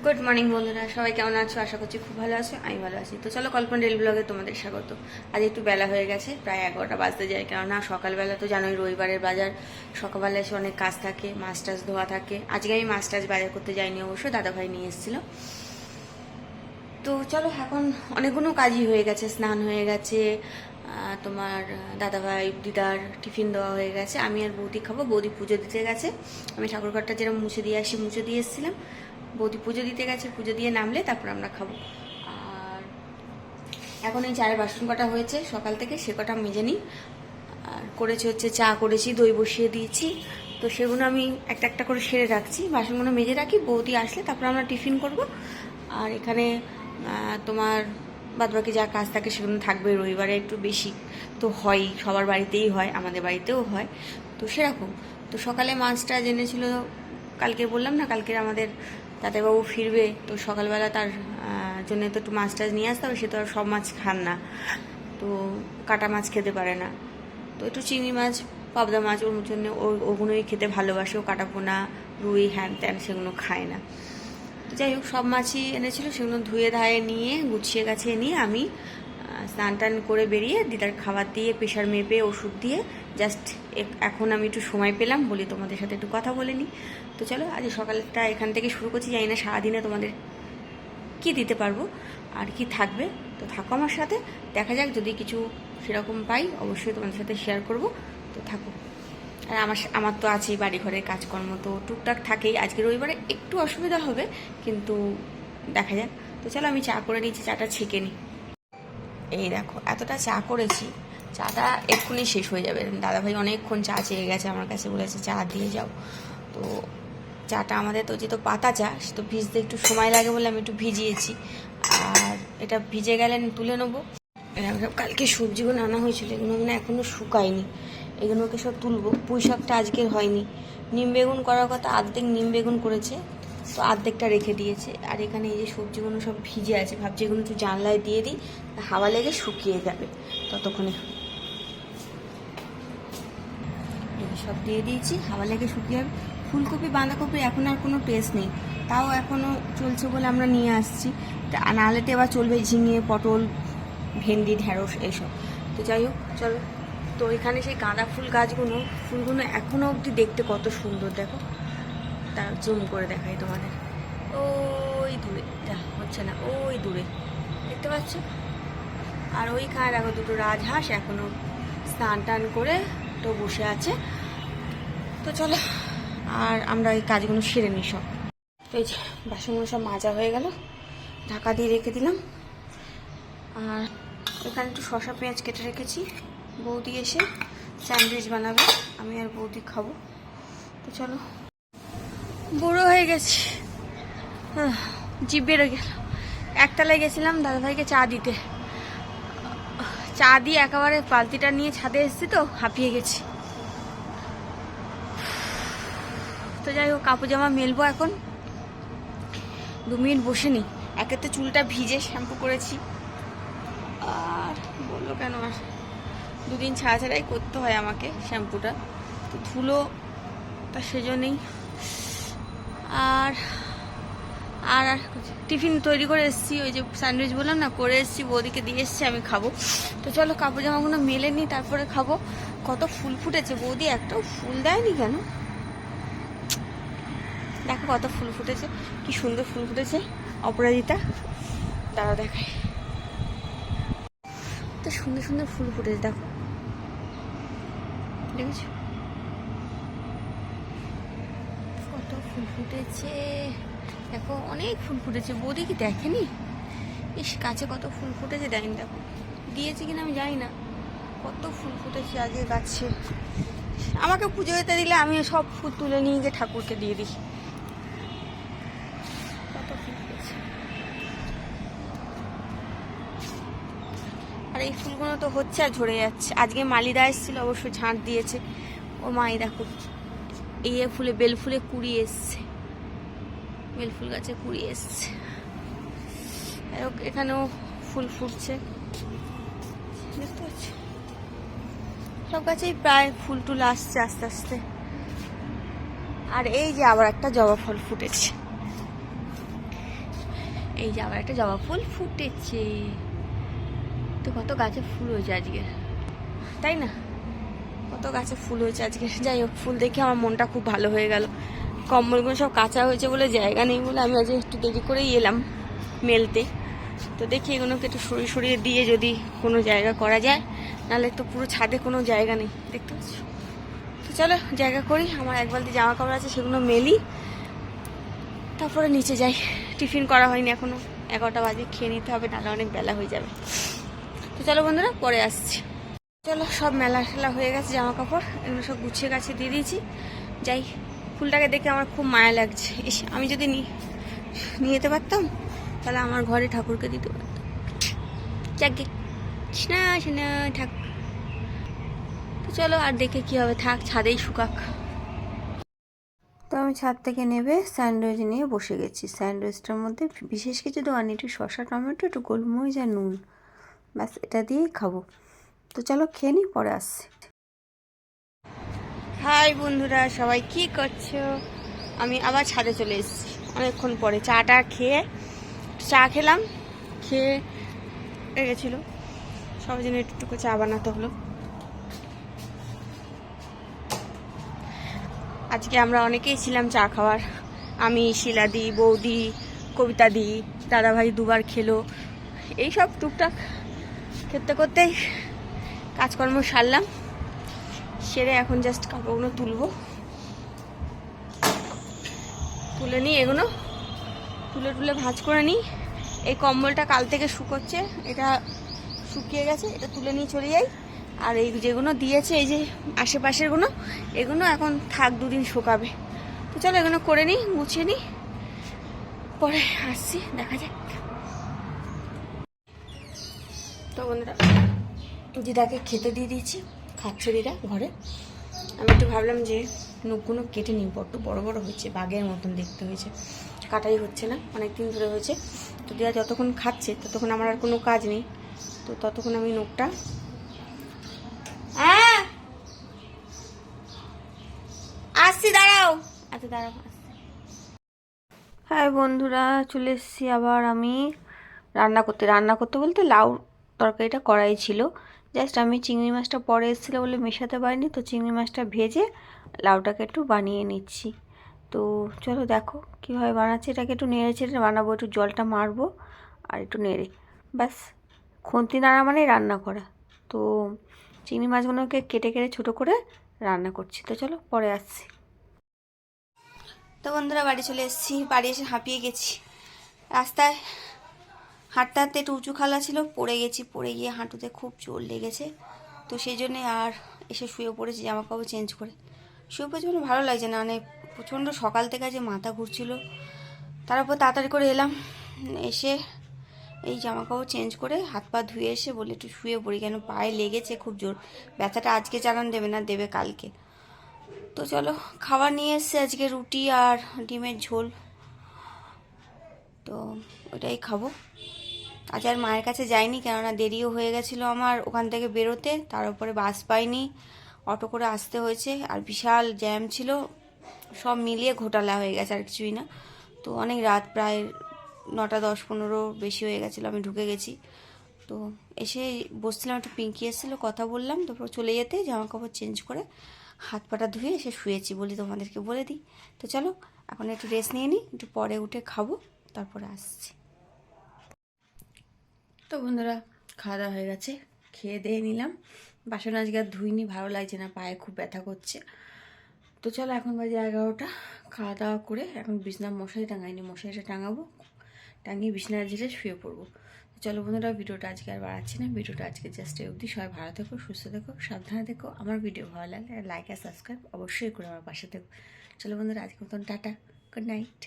Good morning বন্ধুরা, সবাই কেমন আছো? আশা করছি খুব ভালো আছো। আমি ভালো আছি। তো চলো কল্পনা ডেইলি ব্লগে তোমাদের স্বাগত। আজ একটু বেলা হয়ে গেছে, প্রায় 11টা বাজতে যায়। কেননা সকালবেলা তো জানোই রবিবারের বাজার, সকালবেলা এসে অনেক কাজ থাকে, মাছ টাছ ধোয়া থাকে। আজকে আমি মাছ টাছ বাজার করতে যাইনি, অবশ্য দাদাভাই নিয়ে এসেছিলো। তো চলো, এখন অনেকগুলো কাজই হয়ে গেছে। স্নান হয়ে গেছে, তোমার দাদাভাই দিদার টিফিন দেওয়া হয়ে গেছে। আমি আর বৌদি খাবো। বৌদি পুজো দিতে গেছে। আমি ঠাকুরঘরটা যেরকম মুছে দিয়ে আসি, মুছে দিয়ে এসেছিলাম। বৌদি পুজো দিতে গেছে, পুজো দিয়ে নামলে তারপর আমরা খাবো। আর এখন এই চায়ের বাসন কটা হয়েছে সকাল থেকে, সে কটা মেজে নিই। আর করেছি হচ্ছে চা করেছি, দই বসিয়ে দিয়েছি। তো সেগুলো আমি একটা একটা করে সেরে রাখছি, বাসনগুলো মেজে রাখি। বৌদি আসলে তারপর আমরা টিফিন করব। আর এখানে তোমার বাদবাকি যা কাজ থাকে সেগুলো থাকবে। রবিবারে একটু বেশি তো হয়, সবার বাড়িতেই হয়, আমাদের বাড়িতেও হয়। তো সেরকম তো সকালে মাছটা জেনেছিল, কালকে বললাম না, কালকে আমাদের দাদাবাবু ফিরবে। তো সকালবেলা তার জন্য তো একটু মাছ টাছ নিয়ে আসতে হবে। সে তো আর সব মাছ খান না, তো কাটা মাছ খেতে পারে না। তো একটু চিংড়ি মাছ, পাবদা মাছ ওর জন্য ওগুলোই খেতে ভালোবাসে। ও কাটা পোনা, রুই, হ্যান ত্যান সেগুলো খায় না। যাই হোক, সব মাছই এনেছিল, সেগুলো ধুয়ে ধায়ে নিয়ে গুছিয়ে গাছিয়ে নিয়ে আমি স্নান টান করে বেরিয়ে দিদার খাবার দিয়ে, প্রেশার মেপে, ওষুধ দিয়ে জাস্ট এখন আমি একটু সময় পেলাম বলি তোমাদের সাথে একটু কথা বলে নিই। তো চলো, আজ সকালটা এখান থেকে শুরু করছি। জানি না সারাদিনে তোমাদের কি দিতে পারবো আর কি থাকবে। তো থাকো আমার সাথে, দেখা যাক। যদি কিছু সেরকম পাই অবশ্যই তোমাদের সাথে শেয়ার করব। তো থাকো। আর আমার তো আছেই বাড়িঘরের কাজকর্ম, তো টুকটাক থাকেই। আজকে রবিবারে একটু অসুবিধা হবে, কিন্তু দেখা যাক। তো চলো, আমি চা করে নিয়েছি, চাটা ছেঁকে নিই। এই দেখো, এতটা চা করেছি, চাটা এক্ষুনি শেষ হয়ে যাবে। দাদাভাই অনেকক্ষণ চা চেয়ে গেছে আমার কাছে, বলেছে চা দিয়ে যাও। তো চাটা আমাদের তো যেহেতু পাতা চা, তো ভিজতে একটু সময় লাগে বলে আমি একটু ভিজিয়েছি। আর এটা ভিজে গেলে তুলে নেবো। কালকে সবজিগুলো আনা হয়েছিল, এগুলো মানে এখনও শুকায়নি, এগুলোকে সব তুলবো। পুঁই শাকটা আজকের হয়নি। নিম বেগুন করার কথা, অর্ধেক নিম বেগুন করেছে, তো অর্ধেকটা রেখে দিয়েছে। আর এখানে এই যে সবজিগুলো সব ভিজে আছে, ভাবছি এগুলো একটু জানলায় দিয়ে দিই, হাওয়া লেগে শুকিয়ে যাবে ততক্ষণে। সব দিয়ে দিয়েছি, হাওয়া লেগে শুকিয়ে যাবে। ফুলকপি, বাঁধাকপি এখন আর কোনো টেস্ট নেই, তাও এখনও চলছে বলে আমরা নিয়ে আসছি। নাহলে তো এবার চলবে ঝিঙে, পটল, ভেন্ডি, ঢেঁড়স এইসব। তো যাই হোক, চলো। তো এখানে সেই গাঁদা ফুল গাছগুলো, ফুলগুলো এখনও অবধি দেখতে কত সুন্দর, দেখো। তার জুম করে দেখাই তোমাদের। ওই দূরে, হচ্ছে না, ওই দূরে দেখতে পাচ্ছ। আর ওইখানে দেখো দুটো রাজহাঁস এখনও স্নান টান করে তো বসে আছে। তো চলো, আর আমরা এই কাজগুলো সেরে নিই সব। তো এই যে বাসনগুলো সব মাজা হয়ে গেল, ঢাকা দিয়ে রেখে দিলাম। আর এখানে একটু শসা পেঁয়াজ কেটে রেখেছি। বৌদি এসে স্যান্ডউইচ বানাবে, আমি আর বৌদি খাবো। তো চলো, বুড়ো হয়ে গেছি, জিভ বেরো গেল। একতলায় গেছিলাম দাদাভাইকে চা দিতে, চা দিয়ে একেবারে বালতিটা নিয়ে ছাদে এসেছি, তো হাঁপিয়ে গেছি। তো যাই হোক, কাপড় জামা মেলবো এখন। 2 মিনিট বসে নিই। একে তো চুলটা ভিজে, শ্যাম্পু করেছি। আর বললো কেন, আর 2 দিন ছাড়া ছাড়াই করতে হয় আমাকে শ্যাম্পুটা, তো ধুলো, তা সেজন্যই। আর আর টিফিন তৈরি করে এসেছি, ওই যে স্যান্ডউইচ বললাম না, করে এসেছি, বৌদিকে দিয়ে এসেছি, আমি খাবো। তো চলো, কাপড় জামাগুলো মেলে নিই, তারপরে খাবো। কত ফুল ফুটেছে, বৌদি একটাও ফুল দেয়নি কেন? দেখো কত ফুল ফুটেছে, কি সুন্দর ফুল ফুটেছে। অপরাজিতা, দাঁড়াও দেখাই, তো সুন্দর সুন্দর ফুল ফুটেছে, দেখো, দেখেছো কত ফুল ফুটেছে। দেখো অনেক ফুল ফুটেছে, বৌদি কি দেখেনি? ইস, কাছে কত ফুল ফুটেছে দেখেনি, দেখো দিয়েছি কিনা আমি জানি না, কত ফুল ফুটেছে আজকে গাছে। আমাকে পুজো দিতে দিলে আমি সব ফুল তুলে নিয়ে গিয়ে ঠাকুরকে দিয়ে দিই। কত ফুল ফুটেছে। আর এই ফুলগুলো তো হচ্ছে আর ঝরে যাচ্ছে। আজকে মালিদা এসেছিল, অবশ্য ঝাঁট দিয়েছে। ও মাই দেখো, এই ফুলে, বেল ফুলে কুড়ি এসছে, বেল ফুল গাছে কুড়ি এসছে। এখানেও ফুল ফুটছে, দেখতে পাচ্ছ। সব গাছেই প্রায় ফুল টুল আসছে আস্তে আস্তে। আর এই যে আবার একটা জবা ফুল ফুটেছে, এই যে আবার একটা জবা ফুল ফুটেছে। তো কত গাছে ফুল হয়েছে আজকে, তাই না? কত গাছে ফুল হয়েছে আজকে। যাই হোক, ফুল দেখে আমার মনটা খুব ভালো হয়ে গেল। কম্বলগুলো সব কাঁচা হয়েছে বলে, জায়গা নেই বলে আমি আজ একটু দেরি করেই এলাম মেলতে। তো দেখি এগুলোকে একটু সরিয়ে সরিয়ে দিয়ে যদি কোনো জায়গা করা যায়, নাহলে তো পুরো ছাদে কোনো জায়গা নেই, দেখতে পাচ্ছ। তো চলো জায়গা করি। আমার এক বালতি জামা কাপড় আছে, সেগুলো মেলি, তারপরে নিচে যাই। টিফিন করা হয়নি এখনো, 11টা বাজে, খেয়ে নিতে হবে, নাহলে অনেক বেলা হয়ে যাবে। তো চলো বন্ধুরা, পরে আসছি। চলো, সব মেলা টেলা হয়ে গেছে, জামা কাপড় এগুলো সব গুছিয়ে গাছে দিয়ে দিয়েছি। যাই, ফুলটাকে দেখে আমার খুব মায়া লাগছে। ইস, আমি যদি নিয়ে যেতে পারতাম, তাহলে আমার ঘরে ঠাকুরকে দিতে পারতাম। যাকে না শোনা থাক। তো চলো, আর দেখে কি হবে, থাক, ছাদেই শুকাক। তো আমি ছাদ থেকে নেবে স্যান্ডউইচ নিয়ে বসে গেছি। স্যান্ডউইচটার মধ্যে বিশেষ কিছু দেওয়ানি, একটু শসা, টমেটো, একটু গোলমরিচ আর নুন, ব্যাস এটা দিয়েই খাবো। তো চলো খেয়ে নিই, পরে আসছি। হাই বন্ধুরা, সবাই কি করছো? আমি আবার ছাদে চলে এসেছি অনেকক্ষণ পরে। চাটা খেয়ে, চা খেলাম, খেয়ে রেখেছিলো সবার জন্য একটু চা বানাতে হলো। আজকে আমরা অনেকেই ছিলাম চা খাওয়ার। আমি, শিলাদি, বৌদি, কবিতাদি, দাদাভাই দুবার খেলো। এইসব টুকটাক খেতে করতেই কাজকর্ম সারলাম। সেরে এখন জাস্ট কাপড়গুলো তুলে নিই, এগুলো তুলে ভাঁজ করে নিই। এই কম্বলটা কাল থেকে শুকোচ্ছে, এটা শুকিয়ে গেছে, এটা তুলে নিয়ে চলে যাই। আর এই যেগুলো দিয়েছে, এই যে আশেপাশেরগুলো, এগুলো এখন থাক, 2 দিন শুকাবে। তো চলো এগুলো করে নিই, গুছিয়ে নিই, পরে আসছি, দেখা যাক। তো বন্ধুরা, দিদাকে খেতে দিয়ে দিয়েছি, খাচ্ছে দিদা ঘরে। আমি একটু ভাবলাম যে নখগুলো কেটে নিই, বড্ড বড় বড় হয়েছে, বাঘের মতন দেখতে হয়েছে, কাটাই হচ্ছে না, অনেক দিন ধরে হয়েছে। তো দিদা যতক্ষণ খাচ্ছে ততক্ষণ আমার আর কোনো কাজ নেই, তো ততক্ষণ আমি নখটা আসছি, দাঁড়াও, আচ্ছা দাঁড়াও। হ্যাঁ বন্ধুরা, চলে এসেছি আবার আমি রান্না করতে বলতে লাউ তরকারিটা করাই ছিল। জাস্ট আমি চিংড়ি মাছটা পরে এসেছিলো বলে মেশাতে পারিনি, তো চিংড়ি মাছটা ভেজে লাউটাকে একটু বানিয়ে নিচ্ছি। তো চলো দেখো কীভাবে বানাচ্ছি। এটাকে একটু নেড়ে চেড়ে বানাবো, একটু জলটা মারবো আর একটু নেড়ে, ব্যাস। খুন্তি নাড়া মানে রান্না করা। তো চিংড়ি মাছগুলোকে কেটে কেটে ছোটো করে রান্না করছি। তো চলো পরে আসছি। তো বন্ধুরা, বাড়ি চলে এসেছি। বাড়ি এসে হাঁপিয়ে গেছি। রাস্তায় হাঁটতে হাঁটতে একটু উঁচু খালা ছিল, পড়ে গেছি, পড়ে গিয়ে হাঁটুতে খুব জোর লেগেছে। তো সেই জন্যে আর এসে শুয়ে পড়েছি, জামা কাপড় চেঞ্জ করে শুয়ে পড়েছি। মানে ভালো লাগছে না, মানে প্রচণ্ড সকাল থেকে যে মাথা ঘুরছিল। তারপর তাড়াতাড়ি করে এলাম, এসে এই জামা কাপড় চেঞ্জ করে হাত পা ধুয়ে এসে বলে একটু শুয়ে পড়ি, কেন পায়ে লেগেছে খুব জোর। ব্যথাটা আজকে চালান দেবে না, দেবে কালকে। তো চলো, খাবার নিয়ে এসছে আজকে, রুটি আর ডিমের ঝোল। তো ওটাই খাবো। আজ আর মায়ের কাছে যাইনি, কেননা দেরিও হয়ে গেছিলো আমার ওখান থেকে বেরোতে। তার উপরে বাস পাইনি, অটো করে আসতে হয়েছে, আর বিশাল জ্যাম ছিল। সব মিলিয়ে ঘোটালা হয়ে গেছে, আর কিছুই না। তো অনেক রাত, প্রায় 9টা 10-15 বেশি হয়ে গেছিলো, আমি ঢুকে গেছি। তো এসে বসছিলাম, একটু পিঙ্কি এসেছিলো, কথা বললাম, তারপর চলে যেতে জামা কাপড় চেঞ্জ করে হাত পাটা ধুয়ে এসে শুয়েছি বলি তোমাদেরকে বলে দিই। তো চলো এখন একটু রেস্ট নিয়ে নিই, একটু পরে উঠে খাবো, তারপরে আসছি। তো বন্ধুরা, খাওয়া দাওয়া হয়ে গেছে, খেয়ে দিয়ে নিলাম। বাসন আজকে আর ধুইনি, ভালো লাগছে না, পায়ে খুব ব্যথা করছে। তো চলো এখন বাজে 11টা, খাওয়া দাওয়া করে এখন বিছনা মশারি টাঙাইনি, মশারিটা টাঙাবো, টাঙিয়ে বিছনায় ঝেড়ে শুয়ে পড়বো। চলো বন্ধুরা, ভিডিওটা আজকে আর বাড়াচ্ছি না, ভিডিওটা আজকে জাস্ট এই অবধি। সবাই ভালো থেকো, সুস্থ থেকো, সাবধানে থেকো। আমার ভিডিও ভালো লাগলে লাইক আর সাবস্ক্রাইব অবশ্যই করে আমার পাশে থেকো। চলো বন্ধুরা, আজকে মতন টাটা, গুড নাইট।